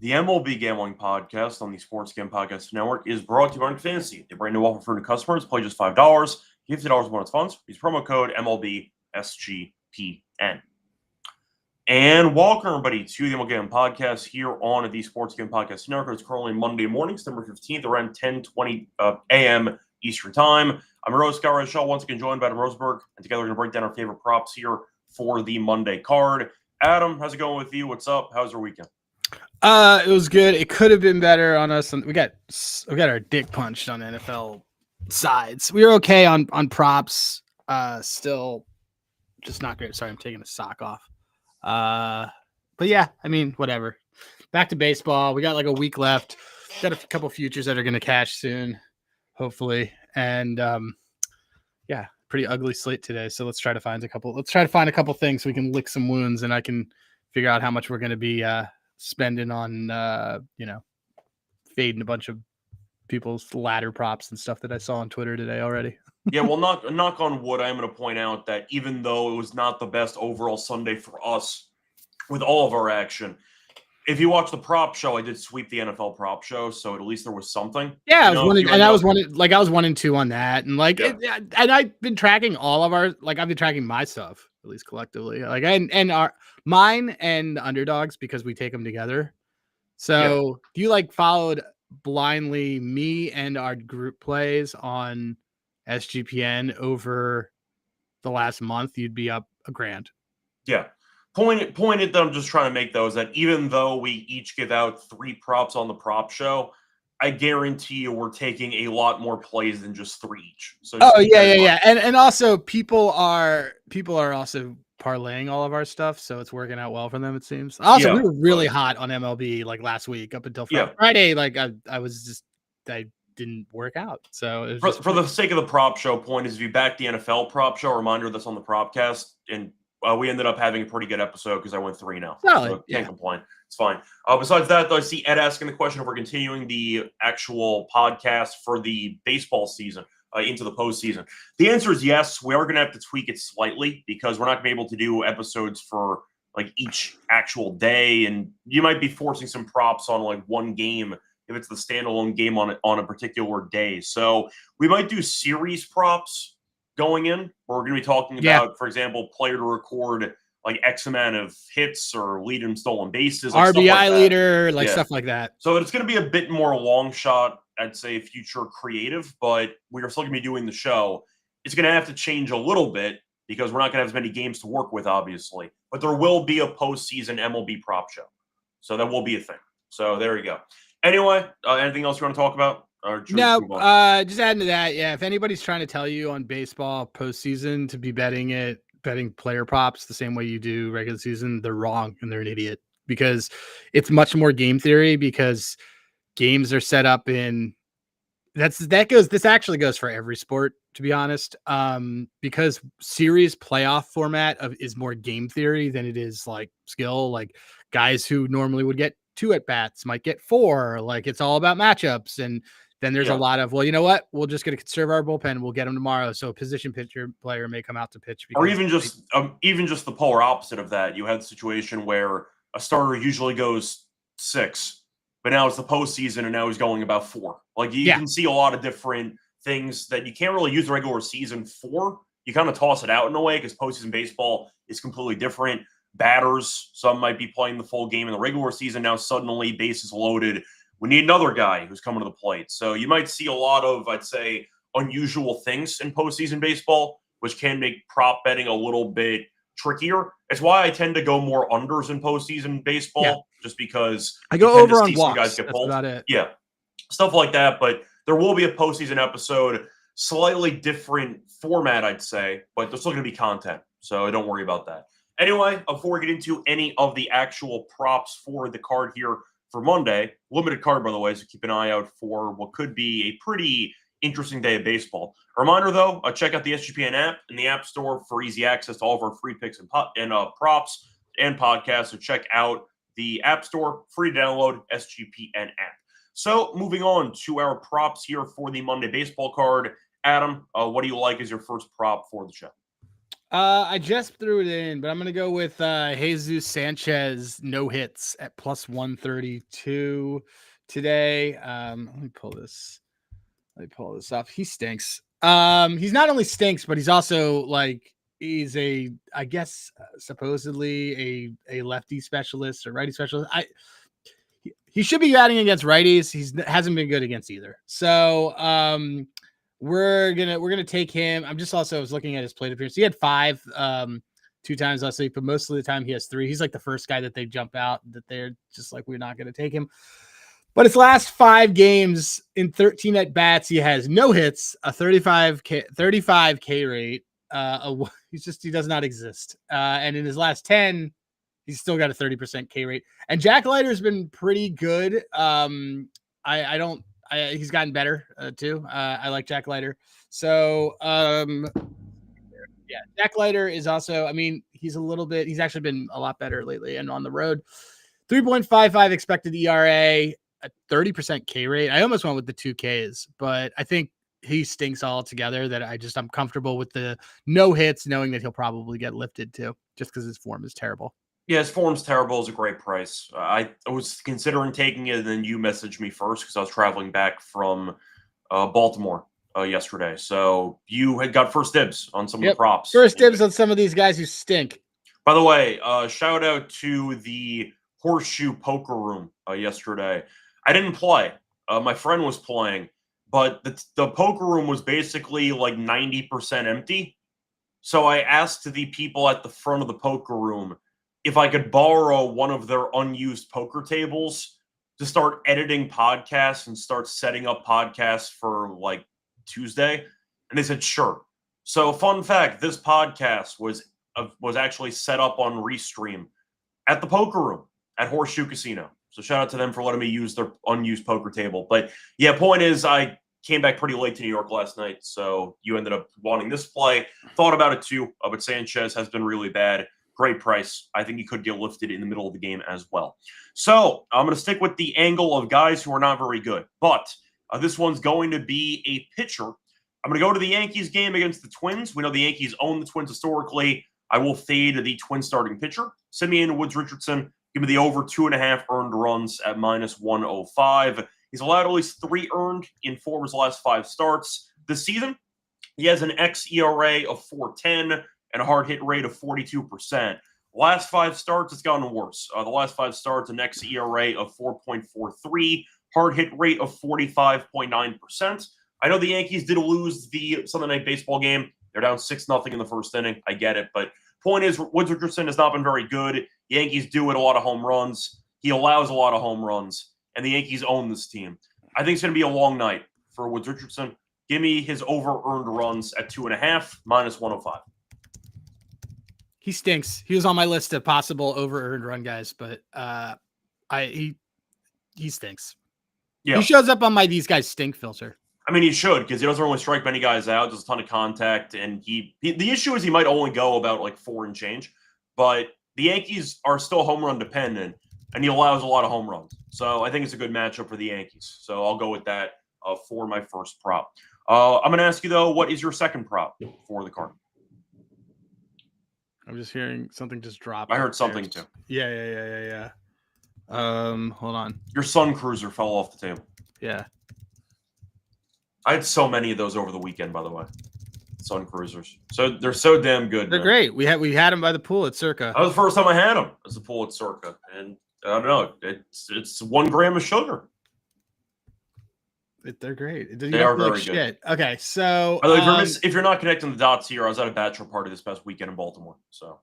The MLB Gambling Podcast on the Sports Gambling Podcast Network is brought to you by Fantasy. They brand new offer for new customers. Play just $5. Give $50 bonus funds. Use promo code MLB SGPN. And welcome, everybody, to the MLB Gambling Podcast here on the Sports Gambling Podcast Network. It's currently Monday morning, September 15th, around 10:20 a.m. Eastern Time. I'm your host, Reichel, once again joined by Adam Roseberg, and together we're going to break down our favorite props here for the Monday card. Adam, how's it going with you? What's up? How's your weekend? It was good. It could have been better on us. We got our dick punched on NFL sides. We were okay on props. Still just not great. Sorry, I'm taking the sock off. But yeah, I mean, whatever. Back to baseball. We got like a week left. Got a couple futures that are going to cash soon, hopefully. And yeah, pretty ugly slate today. So let's try to find a couple things so we can lick some wounds, and I can figure out how much we're going to be spending on fading a bunch of people's ladder props and stuff that I saw on Twitter today already. Yeah, well, knock on wood, I am going to point out that even though it was not the best overall Sunday for us with all of our action, if you watch the prop show, I did sweep the NFL prop show, so at least there was something. Yeah, I was 1 and 2 on that, and and I've been tracking all of our I've been tracking my stuff at least collectively, and our mine and underdogs because we take them together. So if you followed blindly me and our group plays on SGPN over the last month, you'd be up $1,000. Yeah. Point that I'm just trying to make, though, is that even though we each give out 3 props on the prop show, I guarantee you we're taking a lot more plays than just 3 each. So yeah. And also people are also parlaying all of our stuff, so it's working out well for them, it seems. Also, we were really hot on MLB last week up until Friday. I didn't work out. So it was for the sake of the prop show point is if you back the NFL prop show, reminder that's on the Propcast, and we ended up having a pretty good episode because I went 3-0. So can't complain. It's fine. Besides that, though, I see Ed asking the question if we're continuing the actual podcast for the baseball season into the postseason. The answer is yes. We are going to have to tweak it slightly because we're not going to be able to do episodes for each actual day, and you might be forcing some props on one game if it's the standalone game on a particular day. So we might do series props going in, where we're going to be talking about, for example, player to record X amount of hits or lead in stolen bases, RBI leader, stuff like that. So it's going to be a bit more long shot, I'd say, future creative, but we are still going to be doing the show. It's going to have to change a little bit because we're not going to have as many games to work with, obviously. But there will be a postseason MLB prop show. So that will be a thing. So there you go. Anyway, anything else you want to talk about? No, just adding to that. Yeah, if anybody's trying to tell you on baseball postseason to be betting player props the same way you do regular season, they're wrong and they're an idiot, because it's much more game theory, because games are set up in this actually goes for every sport, to be honest. Because series playoff format is more game theory than it is skill. Guys who normally would get 2 at bats might get 4. It's all about matchups. And then there's a lot of, well, you know what? We're just going to conserve our bullpen. We'll get them tomorrow. So a position player may come out to pitch. Or even just the polar opposite of that. You had a situation where a starter usually goes 6, but now it's the postseason and now he's going about 4. You can see a lot of different things that you can't really use the regular season for. You kind of toss it out in a way because postseason baseball is completely different. Batters, some might be playing the full game in the regular season. Now suddenly bases loaded. We need another guy who's coming to the plate. So you might see a lot of, I'd say, unusual things in postseason baseball, which can make prop betting a little bit trickier. It's why I tend to go more unders in postseason baseball, just because I go over on walks. Guys get pulled. That's about it. Yeah, stuff like that. But there will be a postseason episode, slightly different format, I'd say, but there's still going to be content. So don't worry about that. Anyway, before we get into any of the actual props for the card here for Monday, limited card, by the way, so keep an eye out for what could be a pretty interesting day of baseball. A reminder, though, check out the SGPN app in the App Store for easy access to all of our free picks and props and podcasts. So check out the App Store, free to download SGPN app. So moving on to our props here for the Monday baseball card. Adam, what do you like as your first prop for the show? I just threw it in, but I'm gonna go with Jesus Sanchez no hits at plus 132 today. Let me pull this up. He stinks. He's not only stinks, but he's also like he's I guess supposedly a lefty specialist or righty specialist. He should be batting against righties. Hasn't been good against either. So we're gonna take him. I was looking at his plate appearance. He had 5 2 times last week, but most of the time he has 3. He's like the first guy that they jump out that they're just like, we're not gonna take him. But his last 5 games in 13 at bats, he has no hits, a 35 K rate. He does not exist. And in his last 10, he's still got a 30% K rate. And Jack Leiter's been pretty good. He's gotten better too. I like Jack Leiter. So Jack Leiter is also, he's actually been a lot better lately and on the road. 3.55 expected ERA, a 30% K rate. I almost went with the 2 Ks, but I think he stinks altogether that I'm comfortable with the no hits, knowing that he'll probably get lifted too, just because his form is terrible. Yeah, his form's terrible. Is a great price. I was considering taking it, and then you messaged me first because I was traveling back from Baltimore yesterday. So you had got first dibs on some of the props. First dibs on some of these guys who stink. By the way, shout out to the Horseshoe Poker Room yesterday. I didn't play. My friend was playing, but the poker room was basically like 90% empty. So I asked the people at the front of the poker room if I could borrow one of their unused poker tables to start editing podcasts and start setting up podcasts for like Tuesday. And they said, sure. So fun fact, this podcast was actually set up on Restream at the poker room at Horseshoe Casino. So shout out to them for letting me use their unused poker table. But yeah, point is I came back pretty late to New York last night. So you ended up wanting this play. Thought about it too, but Sanchez has been really bad. Great price. I think he could get lifted in the middle of the game as well. So I'm going to stick with the angle of guys who are not very good. But this one's going to be a pitcher. I'm going to go to the Yankees game against the Twins. We know the Yankees own the Twins historically. I will fade the Twins starting pitcher, Simeon Woods Richardson. Give me the over 2.5 earned runs at minus 105. He's allowed at least 3 earned in 4 of his last 5 starts this season. He has an xERA of 4.10 and a hard hit rate of 42%. Last 5 starts, it's gotten worse. The last 5 starts, an xERA of 4.43, hard hit rate of 45.9%. I know the Yankees did lose the Sunday Night Baseball game. They're down 6-0 in the first inning. I get it, but point is, Woods Richardson has not been very good. Yankees do hit a lot of home runs. He allows a lot of home runs, and the Yankees own this team. I think it's going to be a long night for Woods Richardson. Give me his over-earned runs at 2.5, minus 105. He stinks. He was on my list of possible over-earned run guys, but he stinks. Yeah. He shows up on my these guys stink filter. I mean, he should, because he doesn't really strike many guys out. Does a ton of contact, and the issue is he might only go about like 4 and change, but the Yankees are still home run dependent, and he allows a lot of home runs. So I think it's a good matchup for the Yankees. So I'll go with that for my first prop. I'm going to ask you, though, what is your second prop for the card? I'm just hearing something just drop. I heard something, too. Yeah. Hold on. Your Sun Cruiser fell off the table. Yeah. I had so many of those over the weekend, by the way. Sun Cruisers. So they're so damn good. They're great. We had them by the pool at Circa. That was the first time I had them. It was the pool at Circa. And I don't know. It's 1 gram of sugar. They're great. They are very good. Okay, so if you're not connecting the dots here, I was at a bachelor party this past weekend in Baltimore. So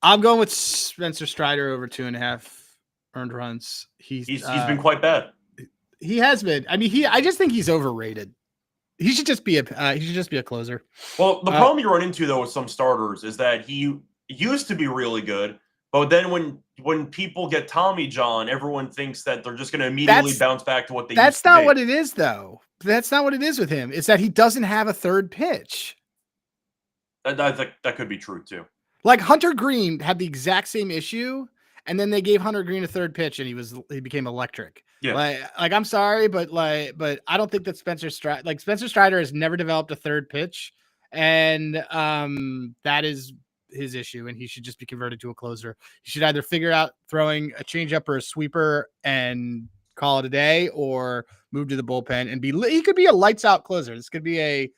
I'm going with Spencer Strider over 2.5 earned runs. He's been quite bad. He has been. I mean, I just think he's overrated. He should just be a closer. Well, the problem you run into though with some starters is that he used to be really good, but then when people get Tommy John, everyone thinks that they're just going to immediately bounce back to what they. That's not what it is, though. That's not what it is with him. It's that he doesn't have a third pitch. I think that could be true too. Like Hunter Green had the exact same issue, and then they gave Hunter Green a third pitch, and he became electric. Yeah. Like I'm sorry, but I don't think that Spencer Strider has never developed a third pitch, And that is his issue, and he should just be converted to a closer. He should either figure out throwing a changeup or a sweeper and call it a day, or move to the bullpen and he could be a lights out closer. This could be a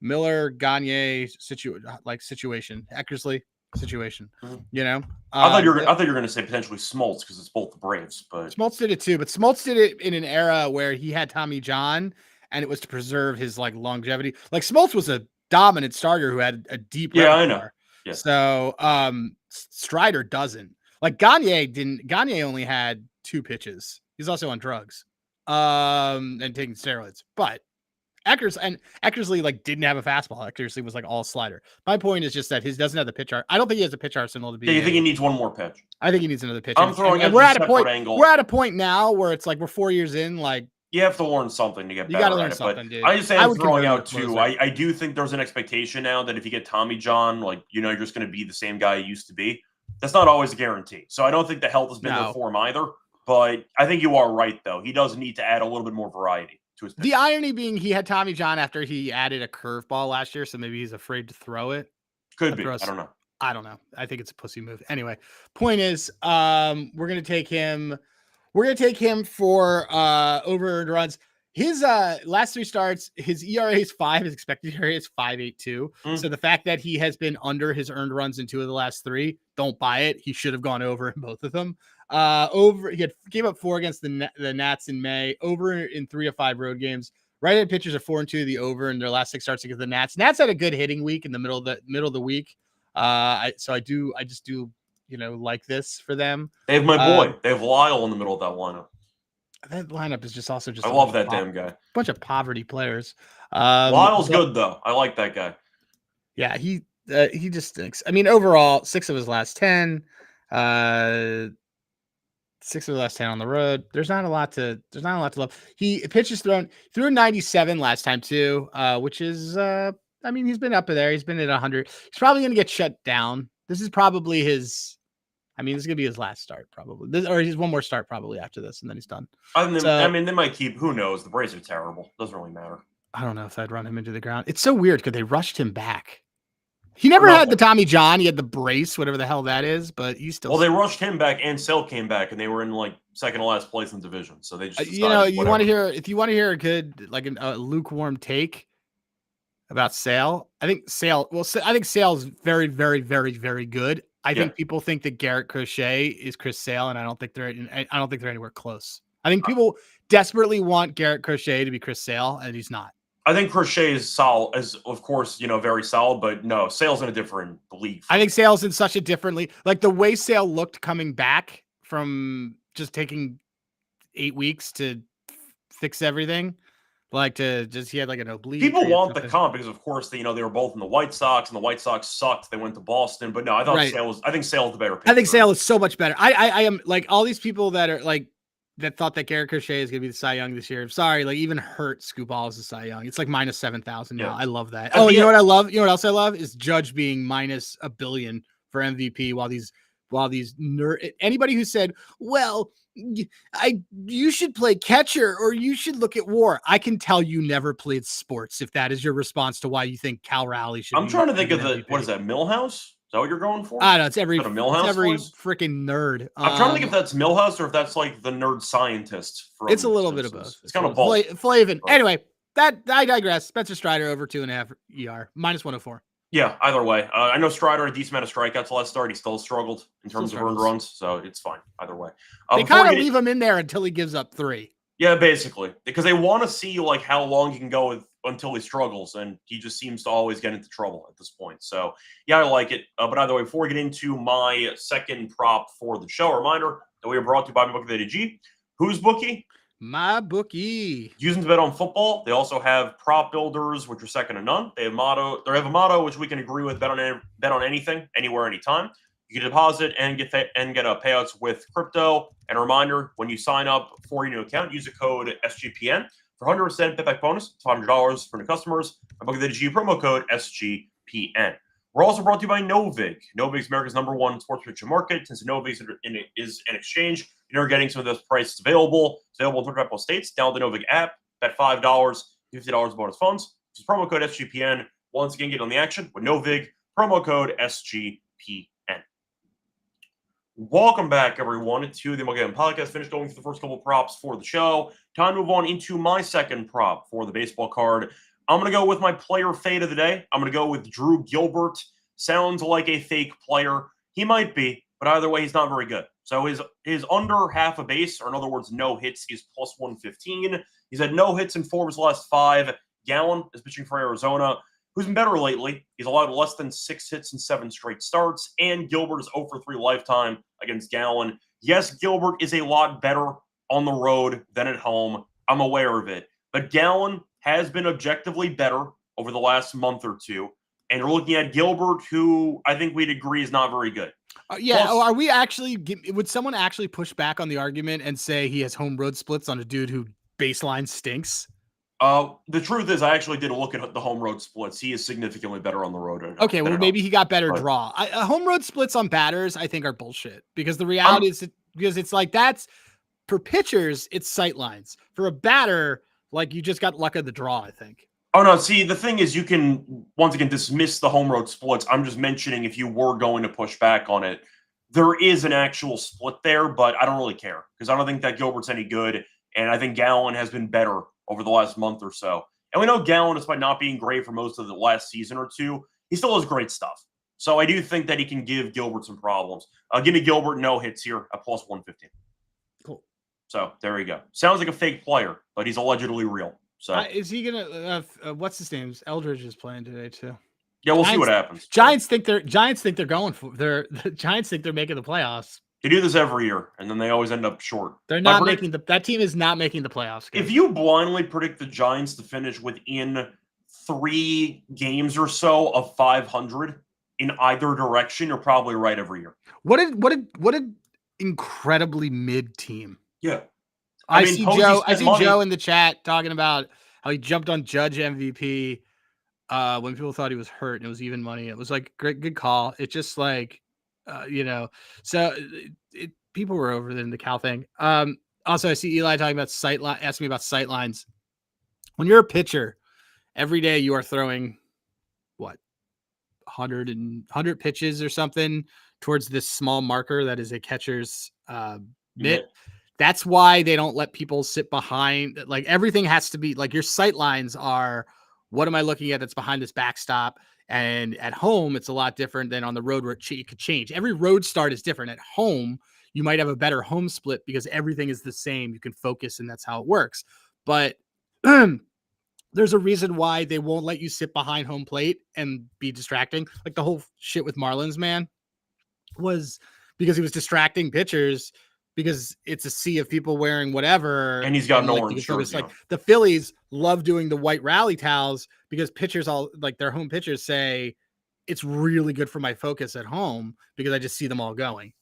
Miller Gagne situation, Eckersley situation. You know, I thought you were going to say potentially Smoltz because it's both the Braves, but Smoltz did it too. But Smoltz did it in an era where he had Tommy John, and it was to preserve his like longevity. Like Smoltz was a dominant starter who had a deep repertoire. I know. Yeah. So Strider doesn't. Like Gagne only had 2 pitches. He's also on drugs and taking steroids. But Eckersley like didn't have a fastball. Eckersley was like all slider. My point is just that his doesn't have the pitch art. I don't think he has a pitch arsenal to be. Yeah, you think he needs one more pitch? I think he needs another pitch. I'm throwing. We're at a point. Angle. We're at a point now where it's like we're 4 years in. Like you have to learn something to get better. You got to learn something, dude. I just say I'm throwing out too. I do think there's an expectation now that if you get Tommy John, like you're just going to be the same guy you used to be. That's not always a guarantee. So I don't think the health has been there for him either. But I think you are right though. He does need to add a little bit more variety to his pitch. The irony being he had Tommy John after he added a curveball last year, so maybe he's afraid to throw it. Could be. I don't know. I think it's a pussy move. Anyway, point is, we're gonna take him. We're gonna take him for over earned runs. His last 3 starts, his ERA is 5. His expected ERA is 5.82. So the fact that he has been under his earned runs in 2 of the last 3, don't buy it. He should have gone over in both of them. He gave up 4 against the Nats in May. Over in 3 of 5 road games. Right-handed pitchers are 4-2. The over in their last 6 starts against the Nats. Nats had a good hitting week in the middle of the week. I just do like this for them. They have my boy. They have Lyle in the middle of that lineup. That lineup is just also I love that damn guy. Bunch of poverty players. Lyle's good though. I like that guy. Yeah, he just stinks. I mean, overall, 6 of his last 10. 6 of the last 10 on the road. There's not a lot to love. He pitches through a 97 last time too, which is he's been up there. He's been at 100. He's probably going to get shut down. This is probably his. This is going to be his last start, probably. Or he's one more start probably after this, and then he's done. They might keep. Who knows? The Braves are terrible. Doesn't really matter. I don't know if I'd run him into the ground. It's so weird because they rushed him back. He never had the Tommy John. He had the brace, whatever the hell that is, but he still. Well, they rushed him back, and Sale came back, and they were in like second to last place in the division. So they just. You want to hear a good a lukewarm take about Sale. I think Sale's very, very, very, very good. I think people think that Garrett Crochet is Chris Sale, and I don't think they're anywhere close. I think people desperately want Garrett Crochet to be Chris Sale, and he's not. I think Crochet is solid, of course, very solid, but no, Sale's in a different league. I think Sale's in such a different league. Like the way Sale looked coming back from just taking 8 weeks to fix everything. He had like an oblique. People want the comp because, of course, they were both in the White Sox, and the White Sox sucked. They went to Boston, but no, I thought I think Sale's the better pitcher. I think Sale is so much better. I am like all these people that are like that thought that Garrett Crochet is going to be the Cy Young this year. I'm sorry, like even Hurt Scoop Ball is the Cy Young. It's like minus 7,000 now. I love that. You know what I love? You know what else I love is Judge being minus $1 billion for MVP while these anybody who said, well, you should play catcher or you should look at WAR. I can tell you never played sports if that is your response to why you think Cal Raleigh should. I'm trying to think of what is that, Millhouse? Is that what you're going for? I don't know. It's every freaking nerd. I'm trying to think if that's Millhouse or if that's like the nerd scientist. It's a little bit of both. It's kind of both. Flavin. Anyway, I digress. Spencer Strider over 2.5 ER minus 104. Yeah, either way. I know Strider had a decent amount of strikeouts last start. He still struggled in terms of earned runs, so it's fine either way. They kind of leave him in there until he gives up 3. Yeah, basically, because they want to see like how long he can go until he struggles, and he just seems to always get into trouble at this point. So yeah, I like it. But either way, before we get into my second prop for the show, a reminder that we are brought to you by MyBookie.ag. Who's bookie? My bookie. Using to bet on football. They also have prop builders, which are second to none. They have a motto which we can agree with: bet on anything, anywhere, anytime. You can deposit and get payouts with crypto. And a reminder: when you sign up for your new account, use the code SGPN for 100% bet back bonus. It's $500 for new customers. My MLB promo code SGPN. We're also brought to you by Novig. Novig is America's #1 sports prediction market. Since Novig is an exchange, you're getting some of those prices available. It's available in 25 plus states. Download the Novig app. Bet $5, $50 bonus funds. Use promo code SGPN. once again, get on the action with no VIG, promo code SGPN. Welcome back, everyone, to the MLB Gambling Podcast. Finished going through the first couple props for the show. Time to move on into my second prop for the baseball card. I'm going to go with my player fade of the day. I'm going to go with Drew Gilbert. Sounds like a fake player. He might be, but either way, he's not very good. So his under half a base, or in other words, no hits, is plus 115. He's had no hits in 4 of his last 5. Gallen is pitching for Arizona, who's been better lately. He's allowed less than 6 hits in 7 straight starts, and Gilbert is 0 for 3 lifetime against Gallen. Yes, Gilbert is a lot better on the road than at home. I'm aware of it. But Gallen has been objectively better over the last month or two. And you're looking at Gilbert, who I think we'd agree is not very good. Yeah. Plus, are we actually, would someone actually push back on the argument and say he has home road splits on a dude who baseline stinks? The truth is, I actually did a look at the home road splits. He is significantly better on the road. Okay, well, maybe he got better draw. Home road splits on batters, I think, are bullshit, because the reality is because it's like that's for pitchers, it's sight lines. For a batter, like you just got luck of the draw, I think. Oh, no. See, the thing is, you can, once again, dismiss the home road splits. I'm just mentioning if you were going to push back on it, there is an actual split there, but I don't really care because I don't think that Gilbert's any good. And I think Gallen has been better over the last month or so. And we know Gallen, despite not being great for most of the last season or two, he still has great stuff. So I do think that he can give Gilbert some problems. Give me Gilbert no hits here at plus 115. Cool. So there you go. Sounds like a fake player, but he's allegedly real. So is he gonna? What's his name? Eldridge is playing today too. Yeah, we'll see what happens. Giants think they're going for. The Giants think they're making the playoffs. They do this every year, and then they always end up short. They're not making that team is not making the playoffs. Guys. If you blindly predict the Giants to finish within 3 games or so of 500 in either direction, you're probably right every year. What an incredibly mid team. Yeah. I see Joe in the chat talking about how he jumped on Judge MVP when people thought he was hurt and it was even money. It was like good call. It's just like, so people were over in the Cal thing. Also, I see Eli talking about asking me about sight lines. When you're a pitcher, every day you are throwing 100 pitches or something towards this small marker that is a catcher's mitt. Yeah. That's why they don't let people sit behind. Like everything has to be like your sight lines are. What am I looking at that's behind this backstop? And at home, it's a lot different than on the road where it could change. Every road start is different. At home, you might have a better home split because everything is the same. You can focus, and that's how it works. But there's a reason why they won't let you sit behind home plate and be distracting. Like the whole shit with Marlins, man, was because he was distracting pitchers. Because it's a sea of people wearing whatever. And he's got an orange jersey. Like the Phillies love doing the white rally towels because pitchers their home pitchers say it's really good for my focus at home because I just see them all going.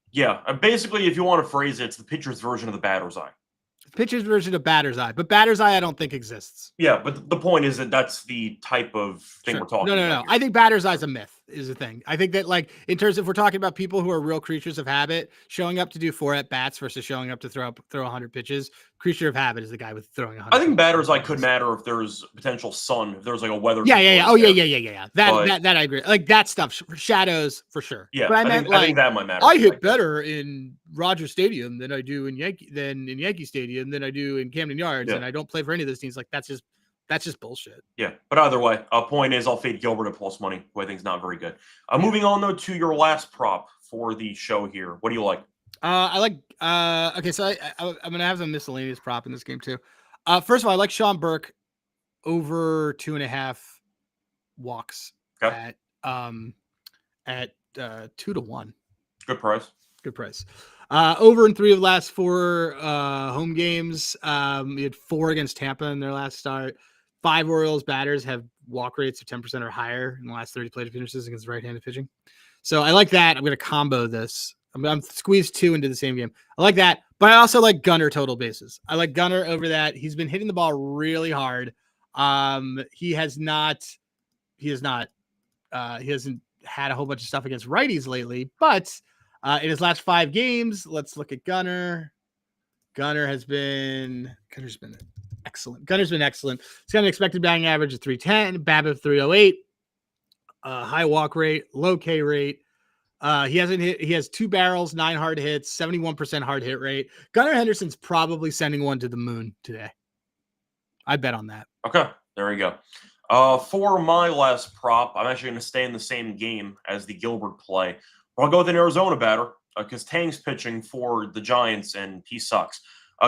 Yeah. Basically, if you want to phrase it, it's the pitcher's version of the batter's eye. Pitcher's version of batter's eye. But batter's eye, I don't think exists. Yeah, but the point is that that's the type of thing we're talking about. No. I think batter's eye is a myth, is a thing. I think that, like, in terms of, if we're talking about people who are real creatures of habit, showing up to do 4 at-bats versus showing up to throw 100 pitches, creature of habit is the guy with throwing 100. I think batter's eye could matter if there's potential sun, if there's like a weather. Yeah. Oh, yeah. That I agree. Like that stuff, shadows for sure. Yeah, but I think that might matter. I hit better in Rogers Stadium than I do in Yankee Stadium than I do in Camden Yards, and I don't play for any of those teams. Like that's just bullshit. Yeah, but either way, point is I'll fade Gilbert at plus money, who I think is not very good. Moving on though to your last prop for the show here. What do you like? I like. Okay, so I'm gonna have some miscellaneous prop in this game too. First of all, I like Sean Burke over 2.5 walks at 2-1. Good price. Good price. Over in 3 of the last 4 home games. We had 4 against Tampa in their last start. 5 Orioles batters have walk rates of 10% or higher in the last 30 plate appearances against right-handed pitching. So I like that. I'm going to combo this. I'm squeezed 2 into the same game. I like that, but I also like Gunnar total bases. I like Gunnar over that. He's been hitting the ball really hard. He hasn't had a whole bunch of stuff against righties lately, but in his last 5 games, let's look at Gunnar. Gunner's been excellent. Gunner's been excellent. He's got an expected batting average of 310, BABIP 308, high walk rate, low K rate. He has 2 barrels, 9 hard hits, 71% hard hit rate. Gunnar Henderson's probably sending one to the moon today. I bet on that. Okay, there you go. For my last prop, I'm actually going to stay in the same game as the Gilbert play. I'll go with an Arizona batter because Tang's pitching for the Giants and he sucks.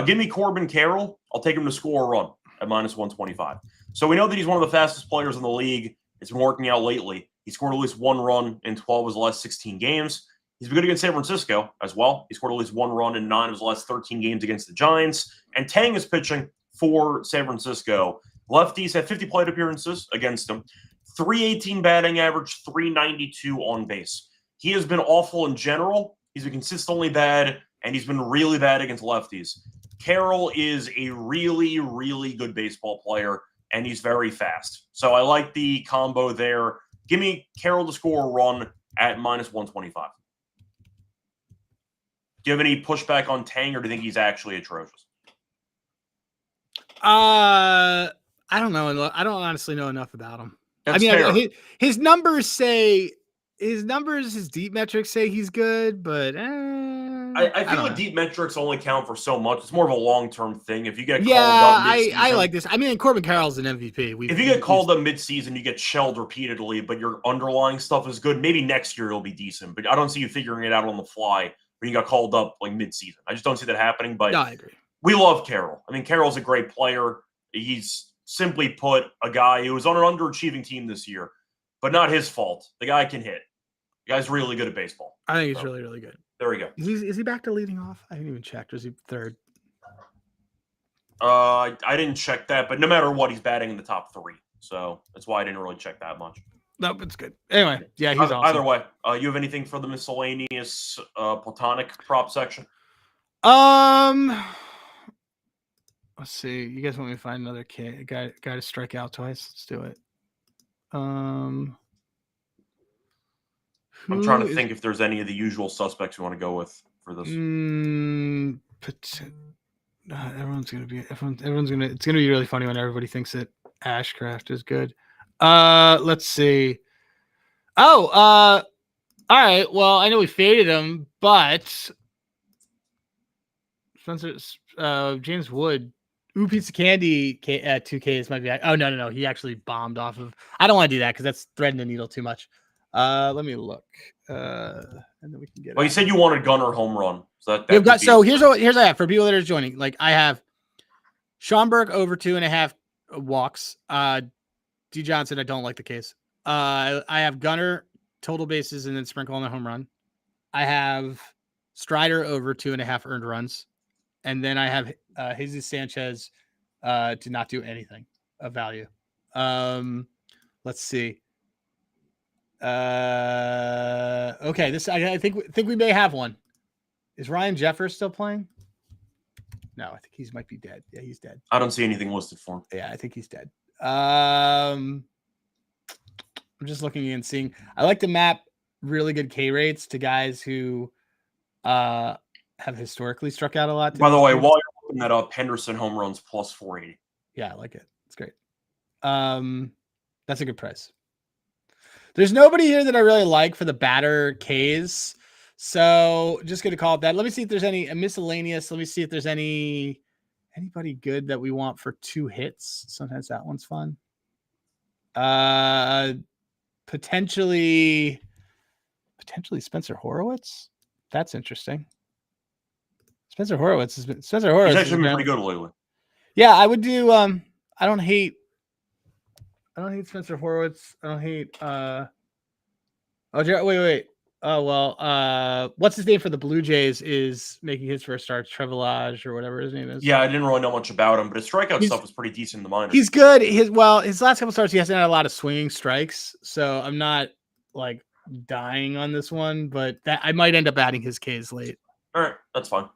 Give me Corbin Carroll. I'll take him to score a run at -125. So we know that he's one of the fastest players in the league. It's been working out lately. He scored at least 1 run in 12 of his last 16 games. He's been good against San Francisco as well. He scored at least 1 run in 9 of his last 13 games against the Giants. And Tang is pitching for San Francisco. Lefties have 50 plate appearances against him. 318 batting average, 392 on base. He has been awful in general. He's been consistently bad, and he's been really bad against lefties. Carroll is a really, really good baseball player, and he's very fast. So I like the combo there. Give me Carroll to score a run at -125. Do you have any pushback on Tang, or do you think he's actually atrocious? I don't know. I don't honestly know enough about him. That's his numbers, his deep metrics say he's good, but I feel like deep metrics only count for so much. It's more of a long-term thing. If you get called up I like this. I mean, Corbin Carroll's an MVP. If you get called up mid-season, you get shelled repeatedly, but your underlying stuff is good. Maybe next year it'll be decent, but I don't see you figuring it out on the fly when you got called up like mid-season. I just don't see that happening, but no, I agree. We love Carroll. I mean, Carroll's a great player. He's simply put a guy who was on an underachieving team this year, but not his fault. The guy can hit. The guy's really good at baseball. I think he's really, really good. There we go. Is he back to leading off? I didn't even check. Or is he third? I didn't check that, but no matter what, he's batting in the top 3. So that's why I didn't really check that much. Nope, it's good. Anyway, yeah, he's awesome. Either way, you have anything for the miscellaneous platonic prop section? Let's see. You guys want me to find another guy to strike out twice? Let's do it. I'm trying to think if there's any of the usual suspects you want to go with for this. Everyone's gonna be. It's gonna be really funny when everybody thinks that Ashcraft is good. Let's see. All right. Well, I know we faded him, but James Wood. Ooh, Pizza Candy at 2Ks might be. Oh, no. He actually bombed off of. I don't want to do that because that's threading the needle too much. Let me look. And then we can get. Well, you said you wanted Gunner home run. So here's what I have for people that are joining. Like I have Schomburg over 2.5 walks. D Johnson, I don't like the case. I have Gunner total bases and then sprinkle on the home run. I have Strider over 2.5 earned runs. And then I have Jesus Sanchez to not do anything of value. Let's see. Okay, this I think we may have one. Is Ryan Jeffers still playing? No, I think he might be dead. Yeah, he's dead. I don't see anything listed for him. Yeah, I think he's dead. I'm just looking and seeing. I like to map really good K rates to guys who have historically struck out a lot. By the way, while you're looking that up, Henderson home runs plus 480. Yeah, I like it. It's great. That's a good price. There's nobody here that I really like for the batter Ks. So just going to call it that. Let me see if there's any miscellaneous. Let me see if there's anybody good that we want for 2 hits. Sometimes that one's fun. Potentially Spencer Horowitz. That's interesting. Spencer Horowitz has been He's actually been pretty good lately. Yeah, I would do. I don't hate Spencer Horowitz. I don't hate. Wait. Oh well. What's his name for the Blue Jays is making his first start. Trevelage or whatever his name is. Yeah, I didn't really know much about him, but his strikeout stuff was pretty decent in the minors. He's good. His last couple starts he hasn't had a lot of swinging strikes, so I'm not like dying on this one, but that I might end up adding his Ks late. All right, that's fine.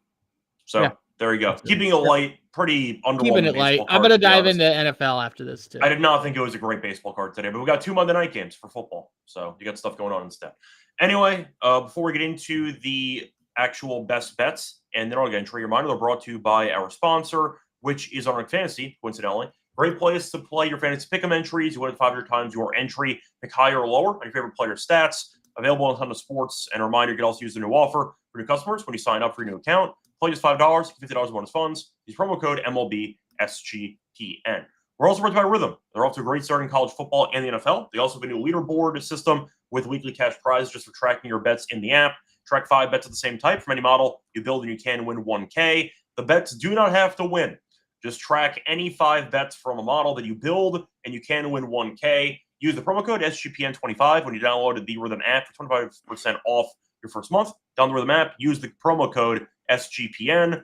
So there you go. Keeping it light, pretty underwhelming. Keeping it light. I'm going to dive into NFL after this too. I did not think it was a great baseball card today, but we got 2 Monday night games for football, so you got stuff going on instead. Anyway, before we get into the actual best bets, and then again, trade reminder, they're brought to you by our sponsor, which is on Fantasy, coincidentally. Great place to play your fantasy pick'em entries. You win 500 times your entry. Pick higher or lower on your favorite player stats. Available on a ton of sports. And a reminder, you can also use the new offer for new customers when you sign up for your new account. Play just $5, $50 bonus funds. Use promo code MLB SGPN. We're also brought to you by Rhythm. They're off to a great start in college football and the NFL. They also have a new leaderboard system with weekly cash prizes just for tracking your bets in the app. Track 5 bets of the same type from any model you build, and you can win 1K. The bets do not have to win. Just track any 5 bets from a model that you build, and you can win 1K. Use the promo code SGPN25 when you download the Rhythm app for 25% off your first month. Download the Rhythm app. Use the promo code SGPN25.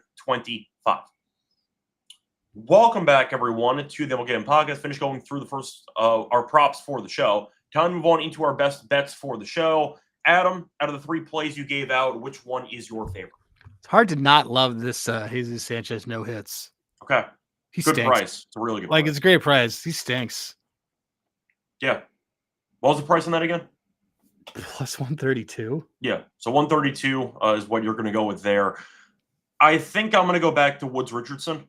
Welcome back, everyone, to the MLB Gambling Podcast. Finish going through the first our props for the show. Time to move on into our best bets for the show. Adam, out of the 3 plays you gave out, which one is your favorite? It's hard to not love this Jesus Sanchez no hits. Okay. He good stinks. Price. It's a really good price. It's a great price. He stinks. Yeah. What was the price on that again? Plus 132. Yeah. So 132 is what you're going to go with there. I think I'm going to go back to Woods Richardson.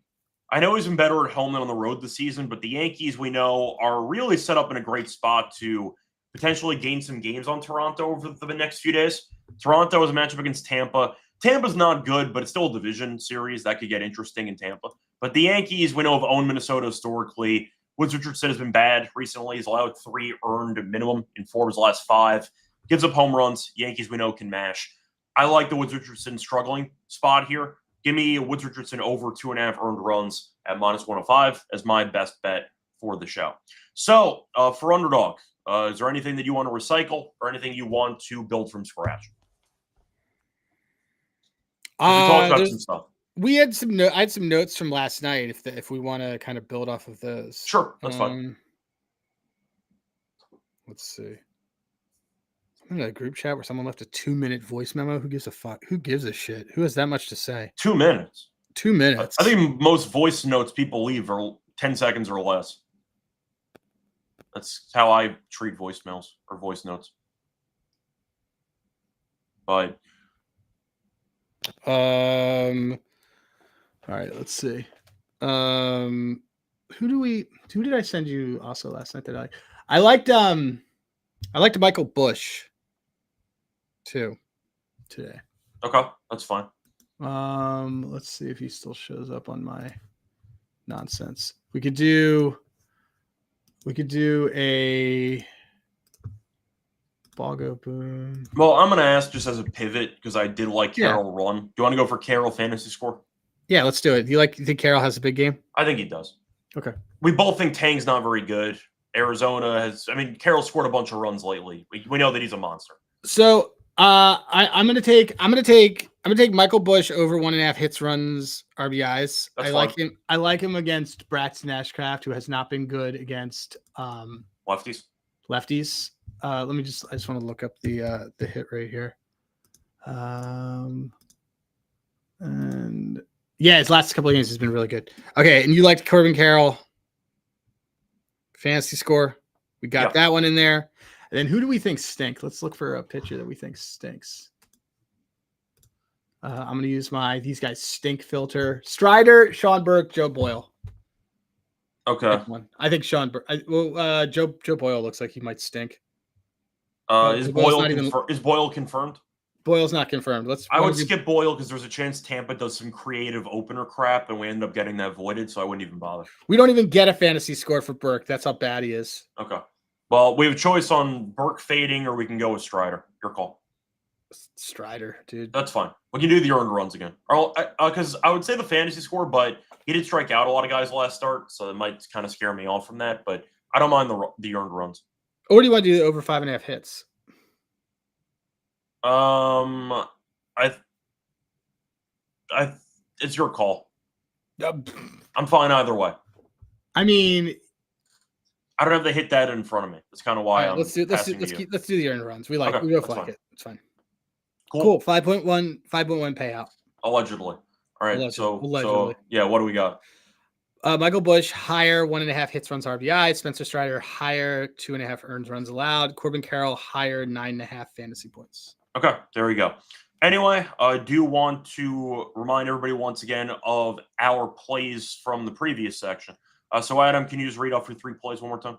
I know he's been better at home than on the road this season, but the Yankees, we know, are really set up in a great spot to potentially gain some games on Toronto over the next few days. Toronto is a matchup against Tampa. Tampa's not good, but it's still a division series. That could get interesting in Tampa. But the Yankees, we know, have owned Minnesota historically. Woods Richardson has been bad recently. He's allowed 3 earned minimum in 4 of his last 5. Gives up home runs. Yankees, we know, can mash. I like the Woods Richardson struggling spot here. Give me Woods Richardson over 2.5 earned runs at minus 105 as my best bet for the show. So for Underdog, is there anything that you want to recycle or anything you want to build from scratch? We talked about some stuff. We had I had some notes from last night. If we want to kind of build off of those, sure, that's fine. Let's see. I'm in a group chat where someone left a 2-minute voice memo. Who gives a fuck? Who gives a shit? Who has that much to say? 2 minutes. 2 minutes. I think most voice notes people leave are 10 seconds or less. That's how I treat voicemails or voice notes. But all right, let's see. Who did I send you also last night that I liked Michael Bush too today. Okay, that's fine. Let's see if he still shows up on my nonsense. We could do a Boggo Boom. Well, I'm going to ask just as a pivot because I did like Carroll run. Do you want to go for Carroll fantasy score? Yeah, let's do it. You think Carroll has a big game? I think he does. Okay. We both think Tang's not very good. Arizona has. I mean, Carroll scored a bunch of runs lately. We know that he's a monster. So I'm gonna take Michael Bush over 1.5 hits, runs, RBIs. Like him. I like him against Bratz Nashcraft, who has not been good against lefties. I just want to look up the hit rate here. And yeah, his last couple of games has been really good. Okay, and you liked Corbin Carroll fantasy score. We got that one in there. And then who do we think stink? Let's look for a pitcher that we think stinks. I'm going to use these guys stink filter. Strider, Sean Burke, Joe Boyle. Okay. I think Sean Burke. Joe Boyle looks like he might stink. Is Boyle confirmed? Boyle's not confirmed. I would skip Boyle because there's a chance Tampa does some creative opener crap and we end up getting that voided, so I wouldn't even bother. We don't even get a fantasy score for Burke. That's how bad he is. Okay. Well, we have a choice on Burke fading or we can go with Strider. Your call. Strider, dude. That's fine. We can do the earned runs again. Because I would say the fantasy score, but he did strike out a lot of guys last start, so it might kind of scare me off from that, but I don't mind the earned runs. Or do you want to do over 5.5 hits? It's your call. I'm fine either way. I mean, I don't have the hit data in front of me. That's kind of why let's do the earned runs. We like it. It's fine. Cool. 5.1 payout. Allegedly. All right. Allegedly. So yeah, what do we got? Michael Bush, higher 1.5 hits, runs, RBI. Spencer Strider, higher 2.5 earned runs allowed. Corbin Carroll, higher 9.5 fantasy points. Okay, there we go. Anyway, I do want to remind everybody once again of our plays from the previous section. So, Adam, can you just read off your 3 plays one more time?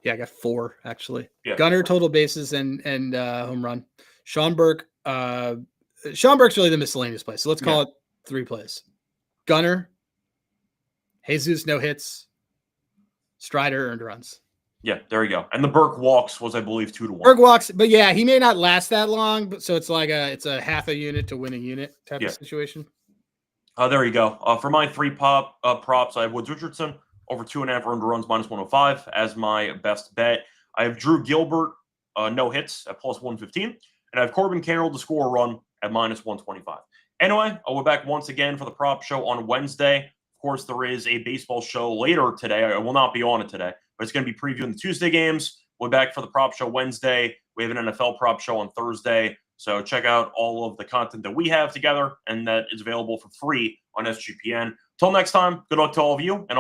Yeah, I got 4 actually. Yeah. Gunner, total bases, and home run. Sean Burke. Sean Burke's really the miscellaneous play. So let's call it 3 plays. Gunner, Jesus, no hits. Strider, earned runs. Yeah, there you go. And the Burke walks was, I believe, 2-1. Burke walks, but yeah, he may not last that long. But so it's like it's a half a unit to win a unit type of situation. There you go. For my 3 props, I have Woods Richardson over 2.5 earned runs -105 as my best bet. I have Drew Gilbert, no hits at +115, and I have Corbin Carroll to score a run at -125. Anyway, I'll be back once again for the prop show on Wednesday. Of course, there is a baseball show later today. I will not be on it today, but it's going to be previewing the Tuesday games. We'll be back for the prop show Wednesday. We have an NFL prop show on Thursday. So check out all of the content that we have together, and that is available for free on SGPN. Till next time, good luck to all of you, and